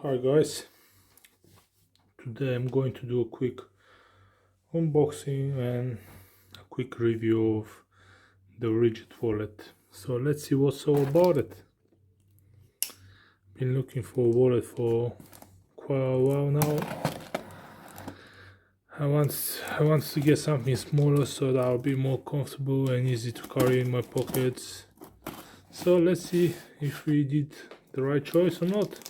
Hi guys, today I'm going to do a quick unboxing and a quick review of the rigid wallet. So let's see what's all about it. Been looking for a wallet for quite a while now. I want to get something smaller so that I'll be more comfortable and easy to carry in my pockets. So let's see if we did the right choice or not.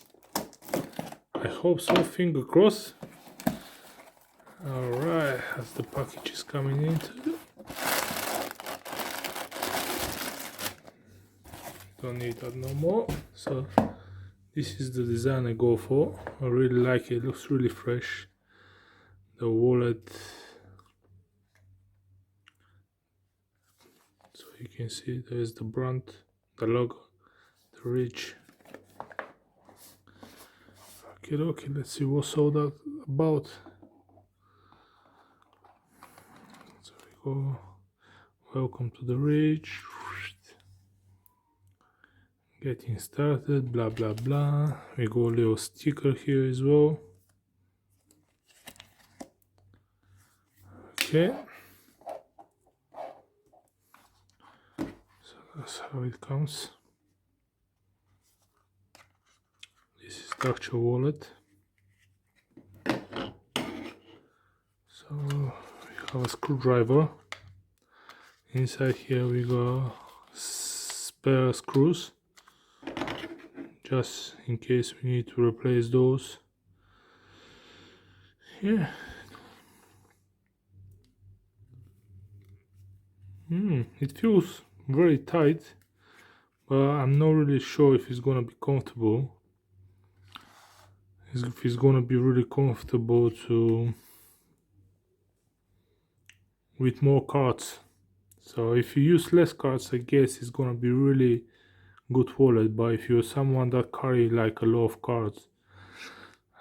I hope so, finger crossed. Alright, as the package is coming in, don't need that no more. So this is the design I go for. I really like it, looks really fresh. The wallet, so you can see there's the brand, the logo, the ridge. Okay, let's see what's all that about. So we go, welcome to the ridge. Getting started, blah blah blah. We got a little sticker here as well. Okay, so that's how it comes. This is the actual wallet. So we have a screwdriver. Inside here we got spare screws, just in case we need to replace those. Yeah. It feels very tight, but I'm not really sure if it's gonna be comfortable. If it's gonna be really comfortable with more cards. So if you use less cards, I guess it's gonna be really good wallet. But if you're someone that carry like a lot of cards,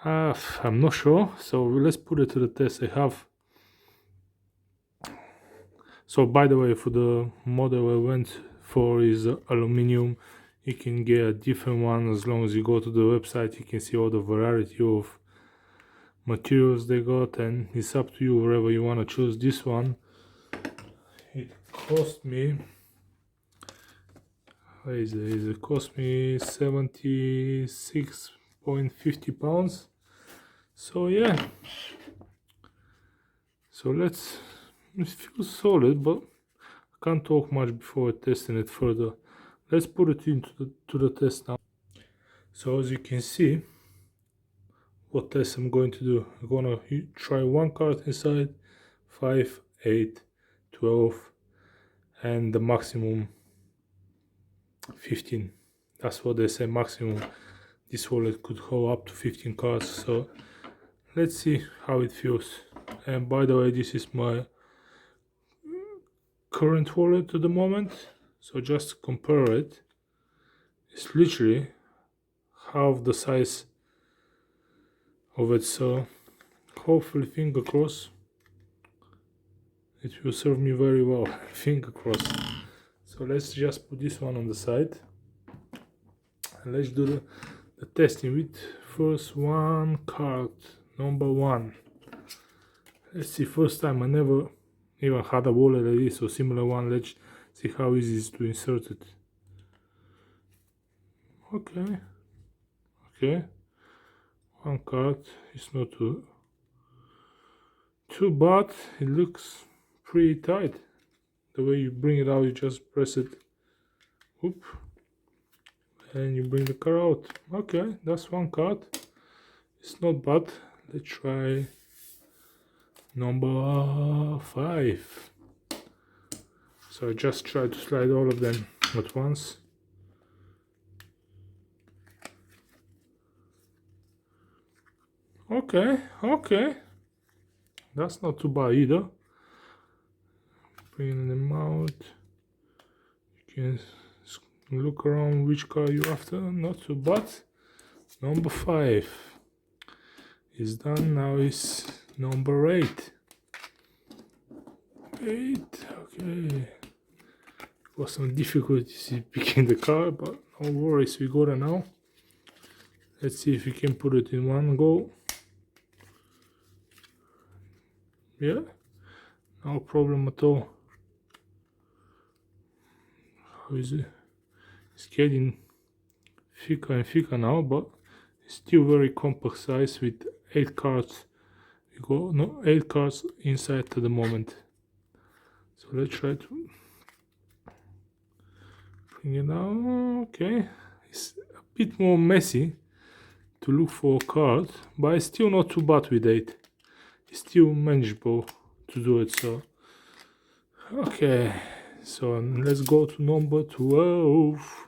I'm not sure. So let's put it to the test. I have. So by the way, for the model I went for is aluminium. You can get a different one as long as you go to the website. You can see all the variety of materials they got, and it's up to you wherever you want to choose. This one, it cost me, what is it? It cost me 76.50 pounds. So yeah, so it feels solid, but I can't talk much before testing it further. Let's put it into the test now. So as you can see, what test I'm going to do, I'm gonna try one card inside, 5, 8, 12, and the maximum 15. That's what they say, maximum. This wallet could hold up to 15 cards. So let's see how it feels. And by the way, this is my current wallet at the moment, so just to compare it, it's literally half the size of it. So hopefully, finger crossed, it will serve me very well. Finger crossed. So let's just put this one on the side and let's do the testing with first one card, number 1. Let's see, first time I never even had a wallet like this or similar one. Let's see how easy it is to insert it. Okay, one card is not too bad. It looks pretty tight. The way you bring it out, you just press it, whoop, and you bring the card out. Okay, that's one card. It's not bad. Let's try number 5. So I just try to slide all of them at once. Okay, that's not too bad either. Bringing them out, you can look around which card you're after. Not too bad. Number 5 is done. Now is number 8. Okay, was some difficulties picking the card, but no worries, we got it now. Let's see if we can put it in one go. Yeah, no problem at all. How is it? It's getting thicker and thicker now, but it's still very compact size with 8 cards. We got 8 cards inside at the moment. So let's try to bring it down. Okay, it's a bit more messy to look for a card, but it's still not too bad with 8. It's still manageable to do it. So okay, so let's go to number 12.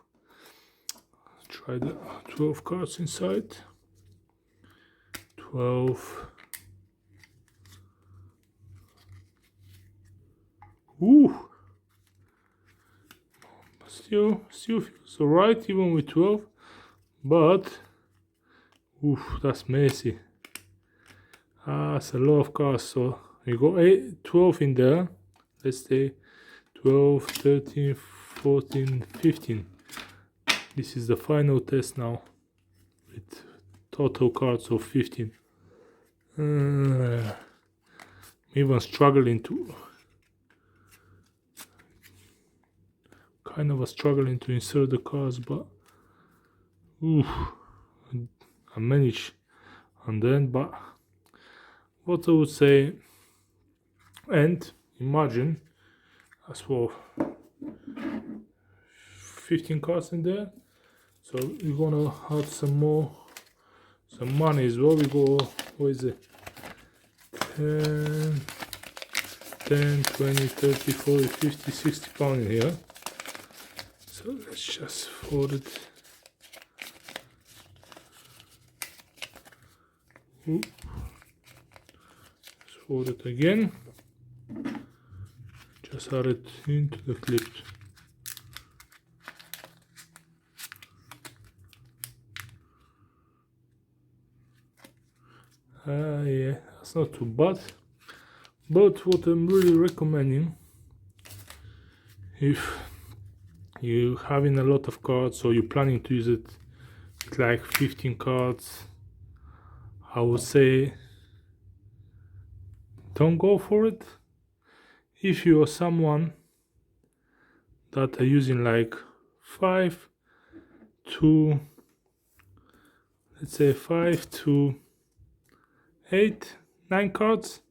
Try the 12 cards inside. 12. Ooh, still feels alright even with 12, but oof, that's messy. That's a lot of cards. So we got 12 in there. Let's say 12, 13, 14, 15. This is the final test now with total cards of 15. Even struggling to insert the cards, but oof, I managed and then. But what I would say, and imagine as well 15 cards in there, so we're gonna add some money as well. We go, what is it, 10, 20, 30, 40, 50, 60 pounds in here. So let's just fold it. Let's fold it again. Just add it into the clip. Yeah, that's not too bad. But what I'm really recommending, if you're having a lot of cards or you're planning to use it with like 15 cards, I would say don't go for it. If you are someone that are using like 5 to, let's say 5 to 8, 9 cards,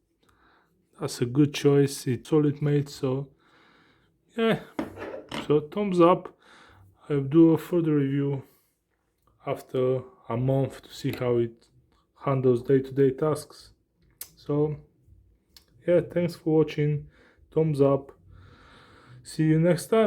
that's a good choice. It's solid made, so yeah, so thumbs up. I'll do a further review after a month to see how it handles day-to-day tasks. So yeah, thanks for watching. Thumbs up. See you next time.